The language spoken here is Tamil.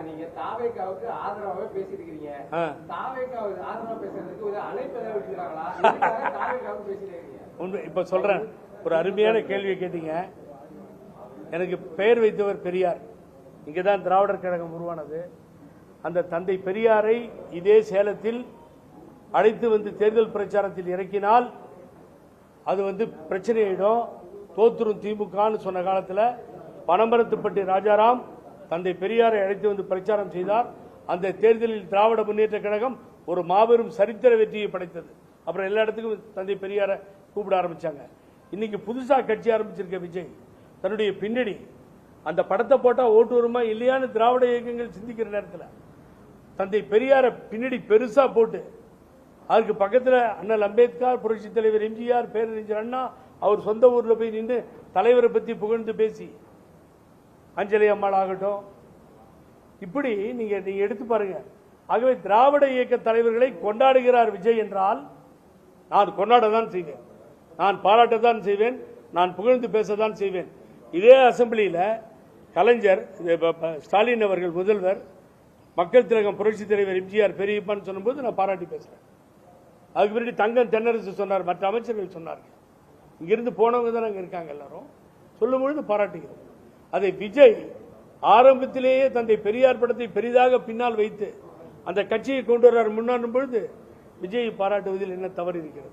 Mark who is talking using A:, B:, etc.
A: நீங்க தாவேக்காவுக்கு ஆதரவாவே பேசிட்டு இருக்கீங்க. தாவேக்காவுக்கு ஆதரவா பேசுறதுக்கு ஒரு அழைப்பு விட்டுறாங்களா? தாவேக்காவுக்கு பேசிட்டு இருக்கீங்க.
B: இப்ப சொல்றேன், ஒரு அருமையான கேள்வியை கேட்டீங்க. எனக்கு பெயர் வைத்தவர் பெரியார். இங்கதான் திராவிடர் கழகம் உருவானது. அந்த தந்தை பெரியாரை இதே சேலத்தில் அழைத்து வந்து தேர்தல் பிரச்சாரத்தில் இறக்கினால் அது பிரச்சனையிடும், தோத்துரும் திமுகன்னு சொன்ன காலத்தில் பனமரத்துப்பட்டி ராஜாராம் தந்தை பெரியாரை அழைத்து வந்து பிரச்சாரம் செய்தார். அந்த தேர்தலில் திராவிட முன்னேற்ற கழகம் ஒரு மாபெரும் சரித்திர வெற்றியை படைத்தது. அப்புறம் எல்லா இடத்துக்கும் தந்தை பெரியாரை கூப்பிட ஆரம்பிச்சாங்க. இன்னைக்கு புதுசா கட்சி ஆரம்பிச்சிருக்க விஜய் தன்னுடைய பின்னணி அந்த படத்தை போட்டா ஓட்டு வருமா இல்லையான்னு திராவிட இயக்கங்கள் சிந்திக்கிற நேரத்தில் தந்தை பெரியார பின்னணி பெருசா போட்டு அதுக்கு பக்கத்தில் அண்ணல் அம்பேத்கர், புரட்சி தலைவர் எம்ஜிஆர், பேரறிஞர் அண்ணா அவர் சொந்த ஊர்ல போய் நின்று தலைவரை பத்தி புகழ்ந்து பேசி, அஞ்சலி அம்மாள் ஆகட்டும், இப்படி நீங்க எடுத்து பாருங்க. ஆகவே திராவிட இயக்க தலைவர்களை கொண்டாடுகிறார் விஜய் என்றால் நான் கொண்டாடத்தான் செய்வேன், நான் பாராட்டத்தான் செய்வேன், நான் புகழ்ந்து பேசத்தான் செய்வேன். இதே அசம்பிளியில் கலைஞர் ஸ்டாலின் அவர்கள் முதல்வர், மக்கள் திலகம் புரட்சி தலைவர் எம்ஜிஆர் பெரியப்பான்னு சொல்லும்போது நான் பாராட்டி பேசுறேன். அதுக்கு பின்னாடி தங்கம் தென்னரசு சொன்னார், மற்ற அமைச்சர்கள் சொன்னார்கள். இங்கிருந்து போனவங்க தான் அங்கே இருக்காங்க, எல்லாரும் சொல்லும்பொழுது பாராட்டுகிறோம். அதை விஜய் ஆரம்பத்திலேயே தந்தை பெரியார் படத்தை பெரிதாக பின்னால் வைத்து அந்த கட்சியை கொண்டு வர்றார் முன்னும் பொழுது விஜய் பாராட்டுவதில் என்ன தவறு இருக்கிறது?